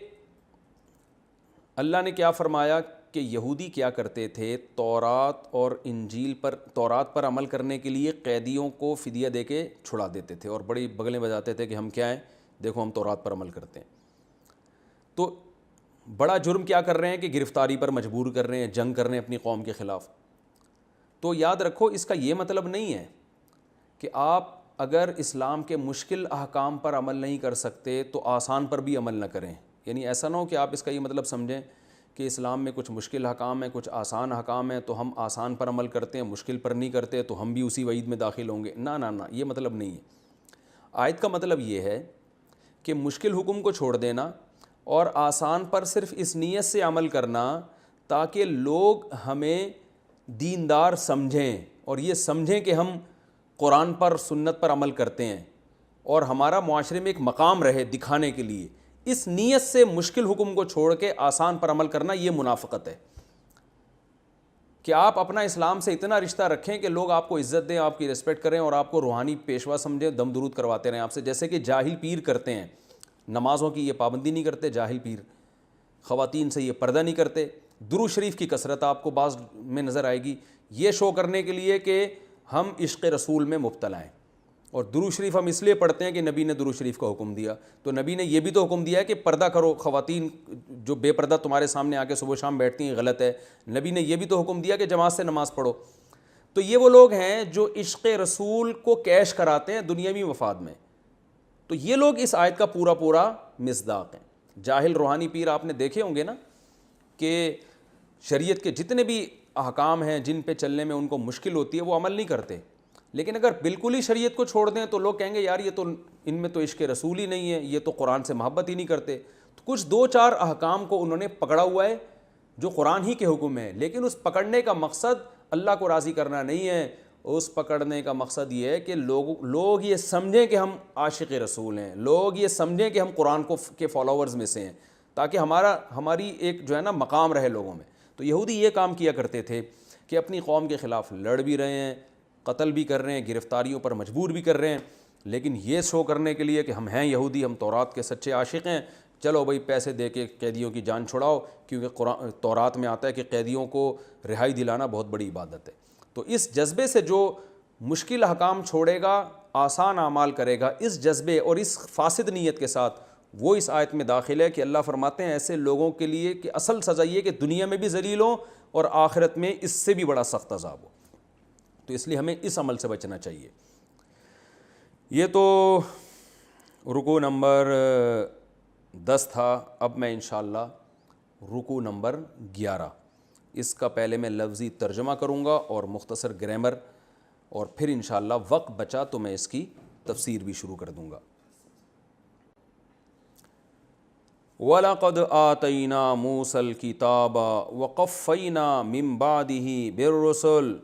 اللہ نے کیا فرمایا کہ یہودی کیا کرتے تھے, تورات اور انجیل پر, تورات پر عمل کرنے کے لیے قیدیوں کو فدیہ دے کے چھڑا دیتے تھے اور بڑی بغلیں بجاتے تھے کہ ہم کیا ہیں, دیکھو ہم تورات پر عمل کرتے ہیں. تو بڑا جرم کیا کر رہے ہیں کہ گرفتاری پر مجبور کر رہے ہیں, جنگ کر رہے ہیں اپنی قوم کے خلاف. تو یاد رکھو اس کا یہ مطلب نہیں ہے کہ آپ اگر اسلام کے مشکل احکام پر عمل نہیں کر سکتے تو آسان پر بھی عمل نہ کریں. یعنی ایسا نہ ہو کہ آپ اس کا یہ مطلب سمجھیں کہ اسلام میں کچھ مشکل احکام ہیں, کچھ آسان احکام ہیں, تو ہم آسان پر عمل کرتے ہیں, مشکل پر نہیں کرتے تو ہم بھی اسی وعید میں داخل ہوں گے. نہ, یہ مطلب نہیں ہے. آیت کا مطلب یہ ہے کہ مشکل حکم کو چھوڑ دینا اور آسان پر صرف اس نیت سے عمل کرنا تاکہ لوگ ہمیں دیندار سمجھیں اور یہ سمجھیں کہ ہم قرآن پر, سنت پر عمل کرتے ہیں اور ہمارا معاشرے میں ایک مقام رہے دکھانے کے لیے. اس نیت سے مشکل حکم کو چھوڑ کے آسان پر عمل کرنا یہ منافقت ہے کہ آپ اپنا اسلام سے اتنا رشتہ رکھیں کہ لوگ آپ کو عزت دیں, آپ کی ریسپیکٹ کریں اور آپ کو روحانی پیشوا سمجھیں, دم درود کرواتے رہیں آپ سے, جیسے کہ جاہل پیر کرتے ہیں. نمازوں کی یہ پابندی نہیں کرتے جاہل پیر, خواتین سے یہ پردہ نہیں کرتے. درود شریف کی کثرت آپ کو بعض میں نظر آئے گی, یہ شو کرنے کے لیے کہ ہم عشق رسول میں مبتلا ہیں. اور درود شریف ہم اس لیے پڑھتے ہیں کہ نبی نے درود شریف کا حکم دیا, تو نبی نے یہ بھی تو حکم دیا ہے کہ پردہ کرو. خواتین جو بے پردہ تمہارے سامنے آ کے صبح شام بیٹھتی ہیں غلط ہے. نبی نے یہ بھی تو حکم دیا کہ جماعت سے نماز پڑھو. تو یہ وہ لوگ ہیں جو عشق رسول کو کیش کراتے ہیں دنیاوی مفاد میں. تو یہ لوگ اس آیت کا پورا مصداق ہیں. جاہل روحانی پیر آپ نے دیکھے ہوں گے نا کہ شریعت کے جتنے بھی احکام ہیں جن پہ چلنے میں ان کو مشکل ہوتی ہے وہ عمل نہیں کرتے. لیکن اگر بالکل ہی شریعت کو چھوڑ دیں تو لوگ کہیں گے یار یہ تو ان میں تو عشق رسول ہی نہیں ہے, یہ تو قرآن سے محبت ہی نہیں کرتے. تو کچھ 2-4 احکام کو انہوں نے پکڑا ہوا ہے جو قرآن ہی کے حکم ہے, لیکن اس پکڑنے کا مقصد اللہ کو راضی کرنا نہیں ہے. اس پکڑنے کا مقصد یہ ہے کہ لوگ یہ سمجھیں کہ ہم عاشق رسول ہیں, لوگ یہ سمجھیں کہ ہم قرآن کے فالوورز میں سے ہیں, تاکہ ہماری ایک جو ہے نا مقام رہے لوگوں میں. تو یہودی یہ کام کیا کرتے تھے کہ اپنی قوم کے خلاف لڑ بھی رہے ہیں, قتل بھی کر رہے ہیں, گرفتاریوں پر مجبور بھی کر رہے ہیں, لیکن یہ شو کرنے کے لیے کہ ہم ہیں یہودی, ہم تورات کے سچے عاشق ہیں, چلو بھائی پیسے دے کے قیدیوں کی جان چھڑاؤ, کیونکہ تورات میں آتا ہے کہ قیدیوں کو رہائی دلانا بہت بڑی عبادت ہے. تو اس جذبے سے جو مشکل احکام چھوڑے گا, آسان اعمال کرے گا, اس جذبے اور اس فاسد نیت کے ساتھ, وہ اس آیت میں داخل ہے کہ اللہ فرماتے ہیں ایسے لوگوں کے لیے کہ اصل سزا یہ کہ دنیا میں بھی ذلیل ہوں اور آخرت میں اس سے بھی بڑا سخت عذاب ہو. تو اس لیے ہمیں اس عمل سے بچنا چاہیے. یہ تو رکوع نمبر 10 تھا. اب میں انشاءاللہ رکوع نمبر 11, اس کا پہلے میں لفظی ترجمہ کروں گا اور مختصر گرامر, اور پھر انشاءاللہ وقت بچا تو میں اس کی تفسیر بھی شروع کر دوں گا. وَلَقَدْ آتَيْنَا مُوسَى الْكِتَابَ وَقَفَّيْنَا مِن بَعْدِهِ بِالرُّسُلِ.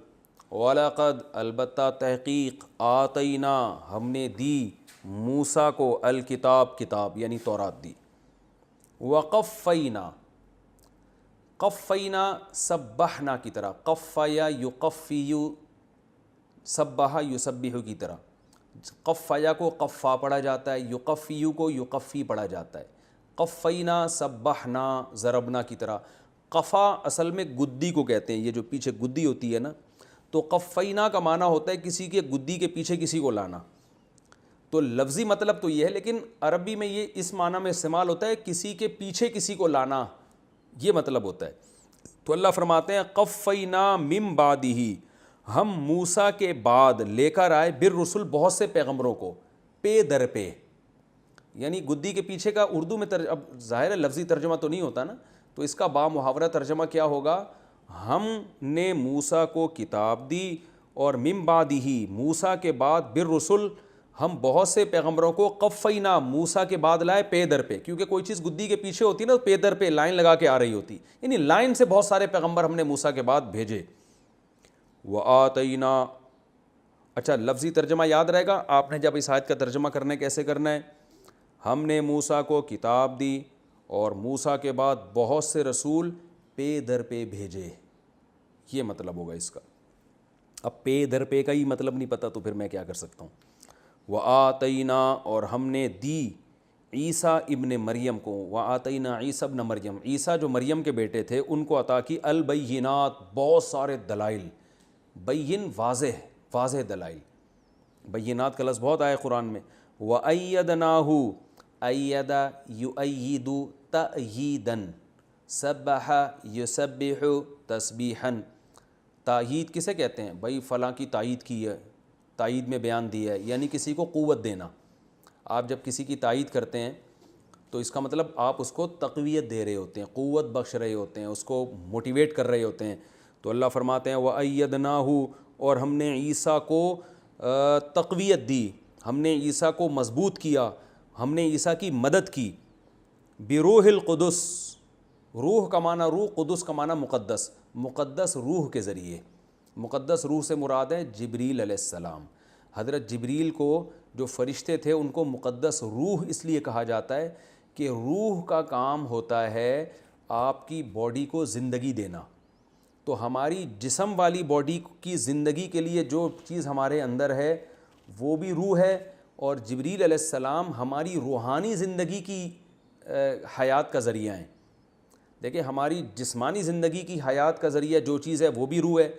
وَلَقَدْ البتہ تحقیق, آتَيْنَا ہم نے دی, موسیٰ کو, الکتاب کتاب یعنی تورات دی. وَقَفَّيْنَا, قفینا سبحنا کی طرح, قفیا یقفیو, سبحا یسبحو کی طرح. قفیا کو قفا پڑھا جاتا ہے, یقفیو کو یقفی پڑھا جاتا ہے. قفینا سبحنا ضربنا کی طرح. قفا اصل میں گدی کو کہتے ہیں, یہ جو پیچھے گدی ہوتی ہے نا, تو قفینا کا معنی ہوتا ہے کسی کے گدی کے پیچھے کسی کو لانا. تو لفظی مطلب تو یہ ہے, لیکن عربی میں یہ اس معنی میں استعمال ہوتا ہے کسی کے پیچھے کسی کو لانا, یہ مطلب ہوتا ہے. تو اللہ فرماتے ہیں قفینا من بعدہ, ہم موسیٰ کے بعد لے کر آئے, بالرسل بہت سے پیغمبروں کو, پے در پہ. یعنی گدی کے پیچھے کا اردو میں اب ظاہر ہے لفظی ترجمہ تو نہیں ہوتا نا, تو اس کا با محاورہ ترجمہ کیا ہوگا, ہم نے موسیٰ کو کتاب دی اور من بعدہ موسیٰ کے بعد بالرسل ہم بہت سے پیغمبروں کو, قفینا موسیٰ کے بعد لائے, پے در پہ. کیونکہ کوئی چیز گدی کے پیچھے ہوتی ہے نا, پے در پہ لائن لگا کے آ رہی ہوتی, یعنی لائن سے بہت سارے پیغمبر ہم نے موسیٰ کے بعد بھیجے. وآتینا, اچھا لفظی ترجمہ یاد رہے گا آپ نے جب اس آیت کا ترجمہ کرنا ہے کیسے کرنا ہے. ہم نے موسیٰ کو کتاب دی اور موسیٰ کے بعد بہت سے رسول پے در پہ بھیجے. یہ مطلب ہوگا اس کا. اب پے در پے کا ہی مطلب نہیں پتہ تو پھر میں کیا کر سکتا ہوں. وَآتَيْنَا اور ہم نے دی عیسیٰ ابن مریم کو. وَآتَيْنَا عیسیٰ ابن مریم, عیسیٰ جو مریم کے بیٹے تھے ان کو عطا کی البینات, بہت سارے دلائل. بین واضح دلائل. بینات کا لفظ بہت آیا قرآن میں. وَأَيَّدْنَاهُ أَيَّدَ يُؤَيِّدُ تَأْيِيدًا سَبَّحَ يُسَبِّحُ تسبیحاً. تائید کسے کہتے ہیں بھائی؟ فلاں کی تائید کی ہے, تائید میں بیان دیا ہے, یعنی کسی کو قوت دینا. آپ جب کسی کی تائید کرتے ہیں تو اس کا مطلب آپ اس کو تقویت دے رہے ہوتے ہیں, قوت بخش رہے ہوتے ہیں, اس کو موٹیویٹ کر رہے ہوتے ہیں. تو اللہ فرماتے ہیں وَأَيَّدْنَاهُ اور ہم نے عیسیٰ کو تقویت دی, ہم نے عیسیٰ کو مضبوط کیا, ہم نے عیسیٰ کی مدد کی. بروح القدس, روح کا معنی روح, قدس کا معنی مقدس, مقدس روح کے ذریعے. مقدس روح سے مراد ہے جبریل علیہ السلام. حضرت جبریل کو جو فرشتے تھے ان کو مقدس روح اس لیے کہا جاتا ہے کہ روح کا کام ہوتا ہے آپ کی باڈی کو زندگی دینا. تو ہماری جسم والی باڈی کی زندگی کے لیے جو چیز ہمارے اندر ہے وہ بھی روح ہے, اور جبریل علیہ السلام ہماری روحانی زندگی کی حیات کا ذریعہ ہیں. دیکھیں ہماری جسمانی زندگی کی حیات کا ذریعہ جو چیز ہے وہ بھی روح ہے,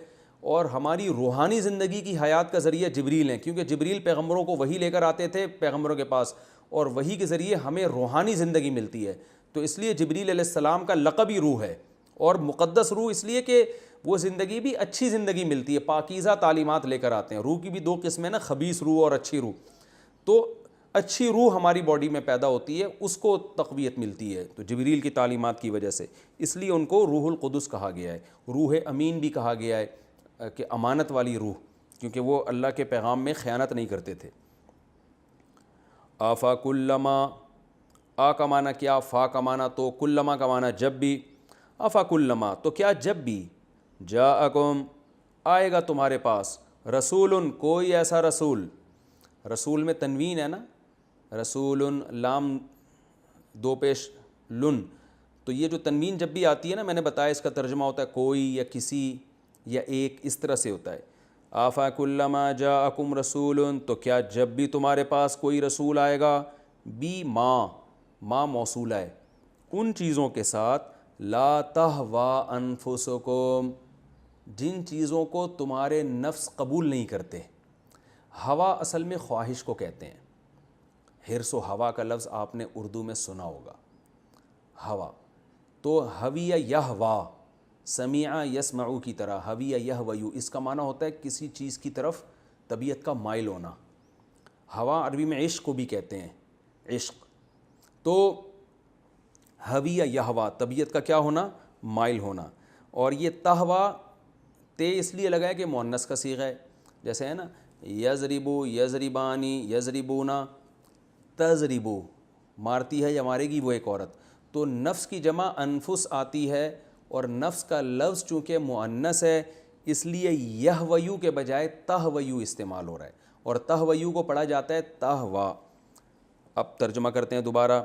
اور ہماری روحانی زندگی کی حیات کا ذریعہ جبریل ہیں, کیونکہ جبریل پیغمبروں کو وحی لے کر آتے تھے پیغمبروں کے پاس, اور وحی کے ذریعے ہمیں روحانی زندگی ملتی ہے. تو اس لیے جبریل علیہ السلام کا لقب ہی روح ہے, اور مقدس روح اس لیے کہ وہ زندگی بھی اچھی زندگی ملتی ہے, پاکیزہ تعلیمات لے کر آتے ہیں. روح کی بھی دو قسمیں نا, خبیث روح اور اچھی روح. تو اچھی روح ہماری باڈی میں پیدا ہوتی ہے, اس کو تقویت ملتی ہے تو جبریل کی تعلیمات کی وجہ سے. اس لیے ان کو روح القدس کہا گیا ہے, روح امین بھی کہا گیا ہے کہ امانت والی روح, کیونکہ وہ اللہ کے پیغام میں خیانت نہیں کرتے تھے. آفا کلما, آ کا معنی کیا, فا کا معنی تو, کلما کا معنی جب بھی. آفا کلما تو کیا جب بھی, جاءکم آئے گا تمہارے پاس, رسول کوئی ایسا رسول, رسول میں تنوین ہے نا, رسول لام دو پیش لن, تو یہ جو تنوین جب بھی آتی ہے نا, میں نے بتایا اس کا ترجمہ ہوتا ہے کوئی یا کسی یا ایک, اس طرح سے ہوتا ہے. آفا کلما جاءکم رسول تو کیا جب بھی تمہارے پاس کوئی رسول آئے گا, بی ما موصولہ ہے, ان چیزوں کے ساتھ, لا تہوا انفسکم جن چیزوں کو تمہارے نفس قبول نہیں کرتے. ہوا اصل میں خواہش کو کہتے ہیں. حرص و ہوا کا لفظ آپ نے اردو میں سنا ہوگا, ہوا. تو ہوی یہوا, سمیع یسمعو کی طرح, ہوی یہویو, اس کا معنی ہوتا ہے کسی چیز کی طرف طبیعت کا مائل ہونا. ہوا عربی میں عشق کو بھی کہتے ہیں, عشق. تو ہوی یہوا طبیعت کا کیا ہونا, مائل ہونا. اور یہ تہوا تے اس لیے لگا ہے کہ مؤنث کا صیغہ ہے, جیسے ہے نا یضربو, یضربانی, یضربونا, تضربو مارتی ہے یا مارے گی وہ ایک عورت. تو نفس کی جمع انفس آتی ہے, اور نفس کا لفظ چونکہ مؤنث ہے اس لیے یہویو کے بجائے تہویو استعمال ہو رہا ہے, اور تہویو کو پڑھا جاتا ہے تہوا. اب ترجمہ کرتے ہیں دوبارہ.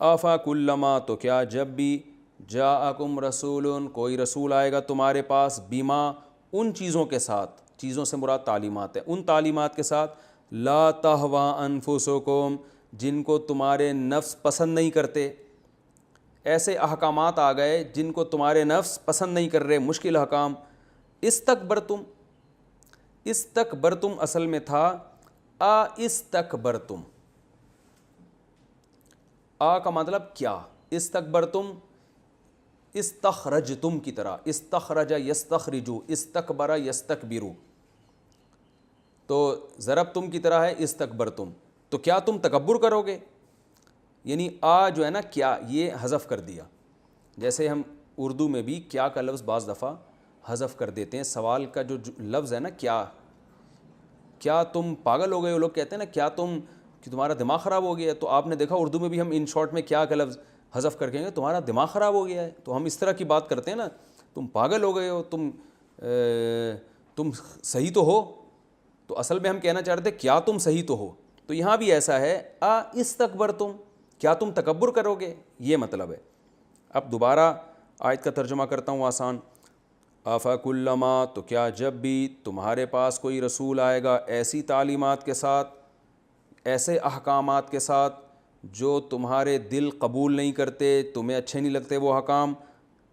آفا کلما تو کیا جب بھی, جاءکم رسول کوئی رسول آئے گا تمہارے پاس, بیما ان چیزوں کے ساتھ, چیزوں سے مراد تعلیمات ہے, ان تعلیمات کے ساتھ, لا تہوا انفسکم جن کو تمہارے نفس پسند نہیں کرتے. ایسے احکامات آ گئے جن کو تمہارے نفس پسند نہیں کر رہے, مشکل احکام. استکبرتم, استکبرتم اصل میں تھا استکبرتم, آ کا مطلب کیا, استکبرتم استخرجتم کی طرح, استخرج یستخرجو, استکبر یستکبرو, تو ضربتم کی طرح ہے استکبرتم. تو کیا تم تکبر کرو گے, یعنی آ جو ہے نا کیا, یہ حذف کر دیا. جیسے ہم اردو میں بھی کیا کا لفظ بعض دفعہ حذف کر دیتے ہیں. سوال کا جو لفظ ہے نا کیا تم پاگل ہو گئے, وہ لوگ کہتے ہیں نا کیا تم, کہ تمہارا دماغ خراب ہو گیا ہے. تو آپ نے دیکھا اردو میں بھی ہم ان شارٹ میں کیا کا لفظ حذف کر کہیں گے تمہارا دماغ خراب ہو گیا ہے. تو ہم اس طرح کی بات کرتے ہیں نا, تم پاگل ہو گئے ہو, تم صحیح تو ہو. تو اصل میں ہم کہنا چاہ رہے تھے کیا تم صحیح تو ہو. تو یہاں بھی ایسا ہے, استکبرتم کیا تم تکبر کرو گے، یہ مطلب ہے۔ اب دوبارہ آیت کا ترجمہ کرتا ہوں آسان۔ افکلما، تو کیا جب بھی تمہارے پاس کوئی رسول آئے گا ایسی تعلیمات کے ساتھ، ایسے احکامات کے ساتھ جو تمہارے دل قبول نہیں کرتے، تمہیں اچھے نہیں لگتے وہ احکام،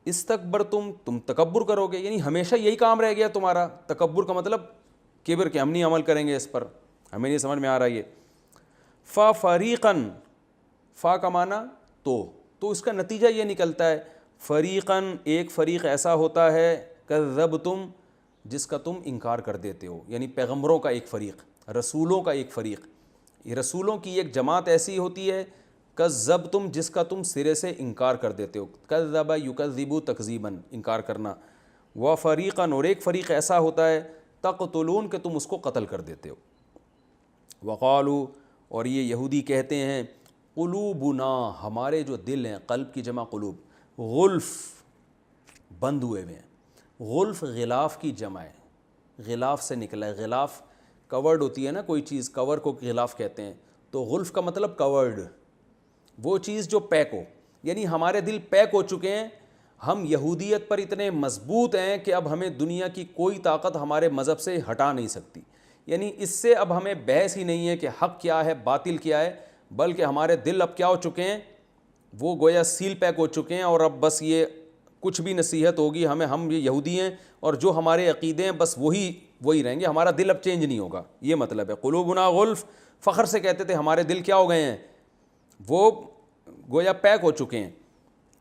استکبرتم، تم تکبر کرو گے، یعنی ہمیشہ یہی کام رہ گیا تمہارا۔ تکبر کا مطلب کبر، کہ ہم نہیں عمل کریں گے اس پر، ہمیں نہیں سمجھ میں آ رہا یہ۔ فریقاً، فا کا معنی تو اس کا نتیجہ یہ نکلتا ہے فریقاً، ایک فریق ایسا ہوتا ہے کذبتم، جس کا تم انکار کر دیتے ہو، یعنی پیغمبروں کا ایک فریق، رسولوں کا ایک فریق، یہ رسولوں کی ایک جماعت ایسی ہوتی ہے کذبتم، جس کا تم سرے سے انکار کر دیتے ہو، کذب یکذب تکذیباً، انکار کرنا، و فریقاً، اور ایک فریق ایسا ہوتا ہے تقتلون، کہ تم اس کو قتل کر دیتے ہو۔ وقالو، اور یہ یہودی کہتے ہیں قلوبنا، ہمارے جو دل ہیں، قلب کی جمع قلوب، غلف، بند ہوئے ہوئے ہیں۔ غلف غلاف کی جمع ہے، غلاف سے نکلا ہے، غلاف کورڈ ہوتی ہے نا کوئی چیز، کور کو غلاف کہتے ہیں، تو غلف کا مطلب کورڈ، وہ چیز جو پیک ہو، یعنی ہمارے دل پیک ہو چکے ہیں، ہم یہودیت پر اتنے مضبوط ہیں کہ اب ہمیں دنیا کی کوئی طاقت ہمارے مذہب سے ہٹا نہیں سکتی، یعنی اس سے اب ہمیں بحث ہی نہیں ہے کہ حق کیا ہے باطل کیا ہے، بلکہ ہمارے دل اب کیا ہو چکے ہیں، وہ گویا سیل پیک ہو چکے ہیں، اور اب بس یہ کچھ بھی نصیحت ہوگی ہمیں، ہم یہ یہودی ہیں اور جو ہمارے عقیدے ہیں بس وہی رہیں گے، ہمارا دل اب چینج نہیں ہوگا، یہ مطلب ہے۔ قلوبنا غلف، فخر سے کہتے تھے ہمارے دل کیا ہو گئے ہیں، وہ گویا پیک ہو چکے ہیں۔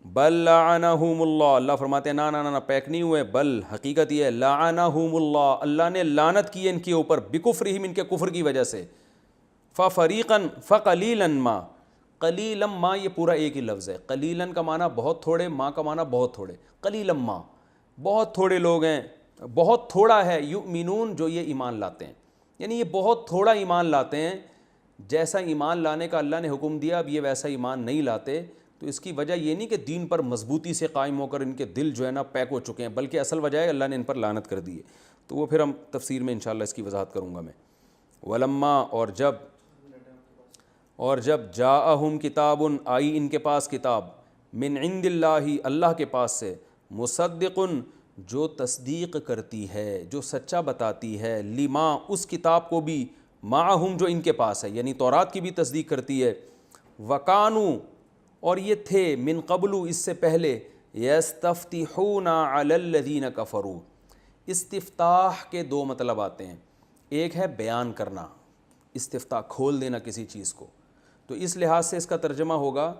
بل لعنہم اللہ، اللہ فرماتے ہیں نا پیک نہیں ہوئے، بل حقیقت یہ ہے لعنہم اللہ، اللہ نے لعنت کی ان کے اوپر، بکفرہم، ان کے کفر کی وجہ سے۔ ففریقاً فقلیلا ما، قلیلا ما یہ پورا ایک ہی لفظ ہے، قلیلا کا معنی بہت تھوڑے، ما کا معنی بہت تھوڑے، قلیلا ما، بہت تھوڑے لوگ ہیں، بہت تھوڑا ہے، یؤمنون، جو یہ ایمان لاتے ہیں، یعنی یہ بہت تھوڑا ایمان لاتے ہیں، جیسا ایمان لانے کا اللہ نے حکم دیا اب یہ ویسا ایمان نہیں لاتے۔ تو اس کی وجہ یہ نہیں کہ دین پر مضبوطی سے قائم ہو کر ان کے دل جو ہے نا پیک ہو چکے ہیں، بلکہ اصل وجہ ہے اللہ نے ان پر لعنت کر دی ہے، تو وہ پھر ہم تفسیر میں انشاءاللہ اس کی وضاحت کروں گا میں۔ ولما، اور جب جاءہم کتاب، آئی ان کے پاس کتاب، من عند اللہ، اللہ کے پاس سے، مصدق، جو تصدیق کرتی ہے، جو سچا بتاتی ہے، لما، اس کتاب کو بھی، معہم، جو ان کے پاس ہے، یعنی تورات کی بھی تصدیق کرتی ہے، وکانو، اور یہ تھے، من قبل، اس سے پہلے، یستفتحون علی الذین کفروا، استفتاح کے دو مطلب آتے ہیں، ایک ہے بیان کرنا، استفتاح کھول دینا کسی چیز کو، تو اس لحاظ سے اس کا ترجمہ ہوگا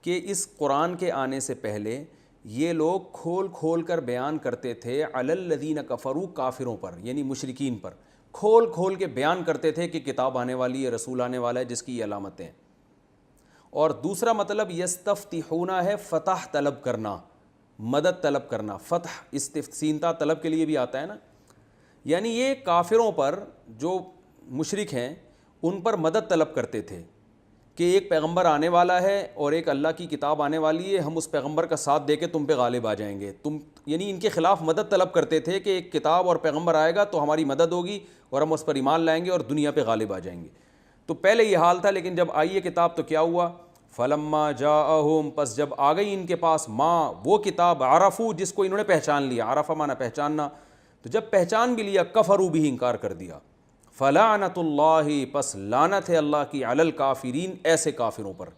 کہ اس قرآن کے آنے سے پہلے یہ لوگ کھول کھول کر بیان کرتے تھے علی الذین کفروا، کافروں پر، یعنی مشرکین پر، کھول کھول کے بیان کرتے تھے کہ کتاب آنے والی ہے، رسول آنے والا ہے جس کی یہ علامتیں ہیں۔ اور دوسرا مطلب یستفتحون ہے فتح طلب کرنا، مدد طلب کرنا، فتح استفسینتا طلب کے لیے بھی آتا ہے نا، یعنی یہ کافروں پر جو مشرک ہیں ان پر مدد طلب کرتے تھے کہ ایک پیغمبر آنے والا ہے اور ایک اللہ کی کتاب آنے والی ہے، ہم اس پیغمبر کا ساتھ دے کے تم پہ غالب آ جائیں گے، یعنی ان کے خلاف مدد طلب کرتے تھے کہ ایک کتاب اور پیغمبر آئے گا تو ہماری مدد ہوگی اور ہم اس پر ایمان لائیں گے اور دنیا پہ غالب آ جائیں گے۔ تو پہلے یہ حال تھا، لیکن جب آئی یہ کتاب تو کیا ہوا، فلما جاءہم، پس جب آ گئی ان کے پاس، ماں، وہ کتاب، عرفو، جس کو انہوں نے پہچان لیا، عرفہ معنی پہچاننا، تو جب پہچان بھی لیا، کفروا بھی، انکار کر دیا، فلعنت اللہ، پس لعنت ہے اللہ کی، علی الکافرین، ایسے کافروں پر۔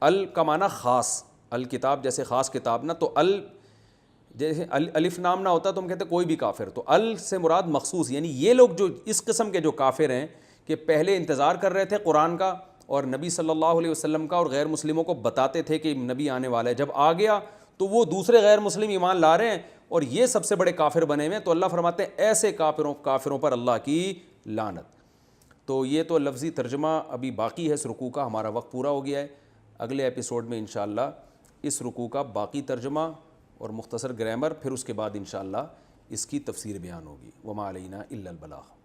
ال کا معنی خاص، الکتاب جیسے خاص کتاب نا، تو جیسے الف نام نہ ہوتا تو ہم کہتے کوئی بھی کافر، تو ال سے مراد مخصوص، یعنی یہ لوگ جو اس قسم کے جو کافر ہیں کہ پہلے انتظار کر رہے تھے قرآن کا اور نبی صلی اللہ علیہ وسلم کا، اور غیر مسلموں کو بتاتے تھے کہ نبی آنے والا ہے، جب آ گیا تو وہ دوسرے غیر مسلم ایمان لا رہے ہیں اور یہ سب سے بڑے کافر بنے ہوئے ہیں، تو اللہ فرماتے ہیں ایسے کافروں پر اللہ کی لعنت۔ تو یہ تو لفظی ترجمہ ابھی باقی ہے اس رکوع کا، ہمارا وقت پورا ہو گیا ہے، اگلے ایپیسوڈ میں انشاءاللہ اس رکوع کا باقی ترجمہ اور مختصر گرامر، پھر اس کے بعد انشاءاللہ اس کی تفسیر بیان ہوگی۔ وما علینا الا البلاغ۔